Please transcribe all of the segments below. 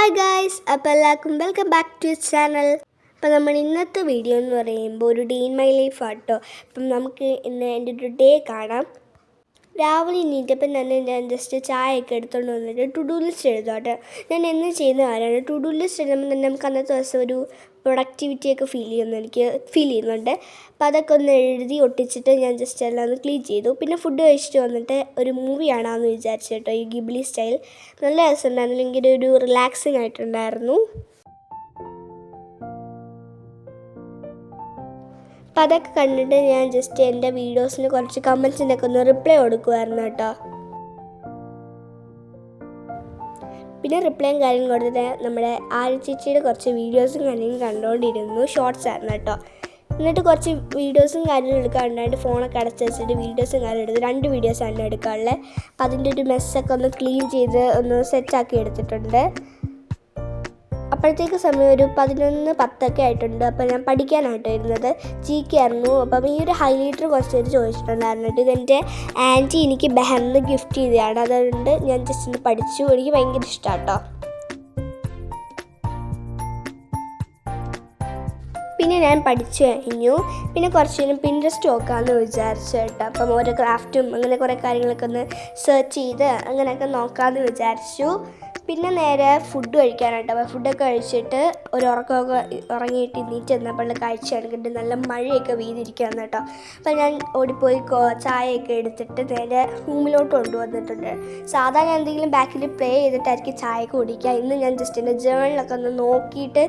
Hi guys, അപ്പോൾ എല്ലാവർക്കും welcome back to channel. അപ്പോൾ നമ്മൾ ഇന്നത്തെ വീഡിയോ എന്ന് പറയുമ്പോൾ ഒരു ഡേ ഇൻ മൈ ലൈഫ് ആട്ടോ. അപ്പം നമുക്ക് ഇന്ന് എൻ്റെ ഒരു ഡേ കാണാം. രാവിലെ എണീറ്റപ്പം ഞാൻ ജസ്റ്റ് ചായയൊക്കെ എടുത്തുകൊണ്ട് വന്നിട്ട് ടു ഡു ലിസ്റ്റ് എഴുതാട്ടെ. ഞാൻ എന്ന് ചെയ്യുന്ന കാര്യമാണ്. ടു ഡു ലിസ്റ്റ് എഴുതുമ്പോൾ തന്നെ നമുക്ക് അന്നത്തെ ദിവസം ഒരു പ്രൊഡക്ടിവിറ്റിയൊക്കെ ഫീൽ ചെയ്യുന്നുണ്ട്. അപ്പോൾ അതൊക്കെ ഒന്ന് എഴുതി ഒട്ടിച്ചിട്ട് ഞാൻ ജസ്റ്റ് എല്ലാം ഒന്ന് ക്ലീൻ ചെയ്തു. പിന്നെ ഫുഡ് കഴിച്ചിട്ട് വന്നിട്ട് ഒരു മൂവി കാണാമെന്ന് വിചാരിച്ചു കേട്ടോ, ഈ ഗിബ്ലി സ്റ്റൈൽ. നല്ല രസമുണ്ടായിരുന്നു, അല്ലെങ്കിൽ ഒരു റിലാക്സിങ് ആയിട്ടുണ്ടായിരുന്നു. അപ്പം അതൊക്കെ കണ്ടിട്ട് ഞാൻ ജസ്റ്റ് എൻ്റെ വീഡിയോസിന് കുറച്ച് കമൻസിനൊക്കെ ഒന്ന് റിപ്ലൈ കൊടുക്കുമായിരുന്നു കേട്ടോ. പിന്നെ റിപ്ലൈയും കാര്യങ്ങളും കൊടുത്തിട്ട് നമ്മുടെ ചേച്ചിയുടെ കുറച്ച് വീഡിയോസും കാര്യങ്ങളും കണ്ടുകൊണ്ടിരുന്നു. ഷോർട്സ് ആയിരുന്നു കേട്ടോ. എന്നിട്ട് കുറച്ച് വീഡിയോസും കാര്യങ്ങളും എടുക്കാറുണ്ടായിട്ട് ഫോണൊക്കെ അടച്ച് വെച്ചിട്ട് വീഡിയോസും കാര്യം എടുത്ത് 2 വീഡിയോസാണ് എടുക്കാറുള്ളത്. അപ്പം അതിൻ്റെ ഒരു മെസ്സൊക്കെ ഒന്ന് ക്ലീൻ ചെയ്ത് ഒന്ന് സെറ്റാക്കി എടുത്തിട്ടുണ്ട്. അപ്പോഴത്തേക്ക് സമയം ഒരു 11:10 ആയിട്ടുണ്ട്. അപ്പോൾ ഞാൻ പഠിക്കാനായിട്ട് ഇരുന്നത് GK ആയിരുന്നു. അപ്പം ഈ ഒരു ഹൈലൈറ്റർ കുറച്ച് പേര് ചോദിച്ചിട്ടുണ്ടായിരുന്നു. ഇതെൻ്റെ ആൻറ്റി എനിക്ക് ബഹറിന് ഗിഫ്റ്റ് ചെയ്തതാണ്. അതുകൊണ്ട് ഞാൻ ജസ്റ്റ് ഒന്ന് പഠിച്ചു. എനിക്ക് ഭയങ്കര ഇഷ്ടമാണ് കേട്ടോ. പിന്നെ ഞാൻ പഠിച്ചു കഴിഞ്ഞു. പിന്നെ കുറച്ച് നേരം പിൻട്രസ്റ്റ് നോക്കാമെന്ന് വിചാരിച്ചു കേട്ടോ. അപ്പം ഓരോ ക്രാഫ്റ്റും അങ്ങനെ കുറേ കാര്യങ്ങളൊക്കെ ഒന്ന് സെർച്ച് ചെയ്ത് അങ്ങനെയൊക്കെ നോക്കാമെന്ന് വിചാരിച്ചു. പിന്നെ നേരെ ഫുഡ് കഴിക്കാനായിട്ട്. അപ്പോൾ ഫുഡൊക്കെ കഴിച്ചിട്ട് ഒരു ഉറക്കമൊക്കെ ഉറങ്ങിയിട്ട് എണീറ്റ് വന്നപ്പോൾ കാഴ്ചയാണ് കണ്ട് നല്ല മഴയൊക്കെ പെയ്തിരിക്കുകയാണ് കേട്ടോ. അപ്പോൾ ഞാൻ ഓടിപ്പോയി ചായയൊക്കെ എടുത്തിട്ട് നേരെ റൂമിലോട്ട് കൊണ്ടുവന്നിട്ടുണ്ട്. സാധാരണ ഞാൻ എന്തെങ്കിലും ബാക്കിൽ പ്ലേ ചെയ്തിട്ടായിരിക്കും ചായ കുടിക്കുക. ഇന്ന് ഞാൻ ജസ്റ്റ് എൻ്റെ ജേണലൊക്കെ ഒന്ന് നോക്കിയിട്ട്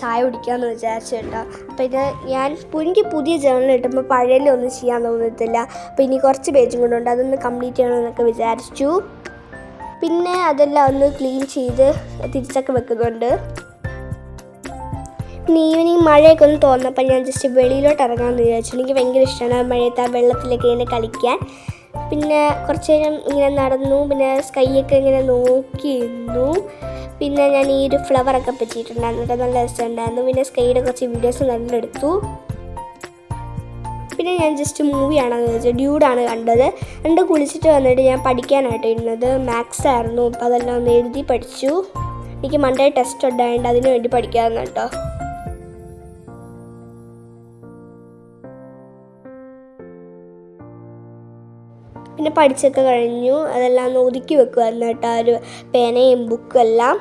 ചായ കുടിക്കാമെന്ന് വിചാരിച്ചു കേട്ടോ. അപ്പോൾ എനിക്ക് പുതിയ ജേണൽ കിട്ടുമ്പോൾ പഴയതൊന്നും ചെയ്യാൻ തോന്നത്തില്ല. അപ്പോൾ ഇനി കുറച്ച് പേജും കൊണ്ടുണ്ട്, അതൊന്ന് കംപ്ലീറ്റ് ചെയ്യണമെന്നൊക്കെ വിചാരിച്ചു. പിന്നെ അതെല്ലാം ഒന്ന് ക്ലീൻ ചെയ്ത് തിരിച്ചൊക്കെ വെക്കുന്നുണ്ട്. പിന്നെ ഈവനിങ് മഴയൊക്കെ ഒന്ന് തോന്നപ്പോൾ ഞാൻ ജസ്റ്റ് വെളിയിലോട്ട് ഇറങ്ങാമെന്ന് വിചാരിച്ചു. എനിക്ക് ഭയങ്കര ഇഷ്ടമാണ് മഴയത്ത് ആ വെള്ളത്തിലൊക്കെ ഇങ്ങനെ കളിക്കാൻ. പിന്നെ കുറച്ച് നേരം ഇങ്ങനെ നടന്നു. പിന്നെ സ്കൈയൊക്കെ ഇങ്ങനെ നോക്കിയിരുന്നു. പിന്നെ ഞാൻ ഈ ഒരു ഫ്ലവറൊക്കെ പറ്റിയിട്ടുണ്ടായിരുന്നു, നല്ല രസമുണ്ടായിരുന്നു. പിന്നെ സ്കൈയുടെ കുറച്ച് വീഡിയോസും കണ്ടെടുത്തു. പിന്നെ ഞാൻ ജസ്റ്റ് മൂവി കാണാമെന്ന് വെച്ചാൽ ഡ്യൂഡാണ് കണ്ടത്. കുളിച്ചിട്ട് വന്നിട്ട് ഞാൻ പഠിക്കാനായിട്ട് ഇരുന്നത് മാത്സ് ആയിരുന്നു. അപ്പോൾ അതെല്ലാം ഒന്ന് എഴുതി പഠിച്ചു. എനിക്ക് മൺഡേ ടെസ്റ്റ് ഉണ്ടായതുകൊണ്ട് അതിന് വേണ്ടി പഠിക്കാമെന്ന് കേട്ടോ. പിന്നെ പഠിച്ചൊക്കെ കഴിഞ്ഞു. അതെല്ലാം ഒന്ന് ഒതുക്കി വെക്കുമായിരുന്നു കേട്ടോ, ഒരു പേനയും ബുക്കും എല്ലാം.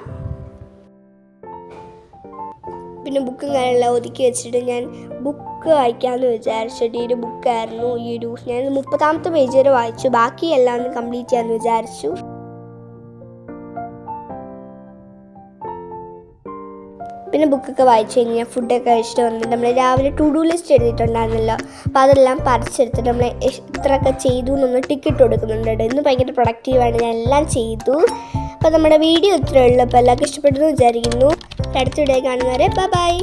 പിന്നെ ബുക്കും കാര്യമെല്ലാം ഒതുക്കി വെച്ചിട്ട് ഞാൻ ബുക്ക് വായിക്കാമെന്ന് വിചാരിച്ചിട്ട് ഈ ഒരു ബുക്കായിരുന്നു. ഞാൻ 30ാമത്തെ പേജ് വരെ വായിച്ചു. ബാക്കി എല്ലാം ഒന്ന് കംപ്ലീറ്റ് ചെയ്യാമെന്ന് വിചാരിച്ചു. പിന്നെ ബുക്കൊക്കെ വായിച്ചു കഴിഞ്ഞ് ഞാൻ ഫുഡൊക്കെ കഴിച്ചിട്ട് വന്നിട്ട് നമ്മൾ രാവിലെ ടു ഡു ലിസ്റ്റ് എഴുതിയിട്ടുണ്ടായിരുന്നല്ലോ. അപ്പോൾ അതെല്ലാം പറിച്ചെടുത്തിട്ട് നമ്മൾ എത്രയൊക്കെ ചെയ്തു എന്നൊന്ന് ടിക്കറ്റ് കൊടുക്കുന്നുണ്ട്. ഇന്ന് ഭയങ്കര പ്രൊഡക്റ്റീവാണ്, ഞാൻ എല്ലാം ചെയ്തു. അപ്പോൾ നമ്മുടെ വീഡിയോ ഇത്രയേ ഉള്ളൂ. അപ്പോൾ എല്ലാവർക്കും ഇഷ്ടപ്പെട്ടെന്ന് വിചാരിക്കുന്നു. അടുത്ത വീഡിയോ കാണുന്നവരെ ബൈ.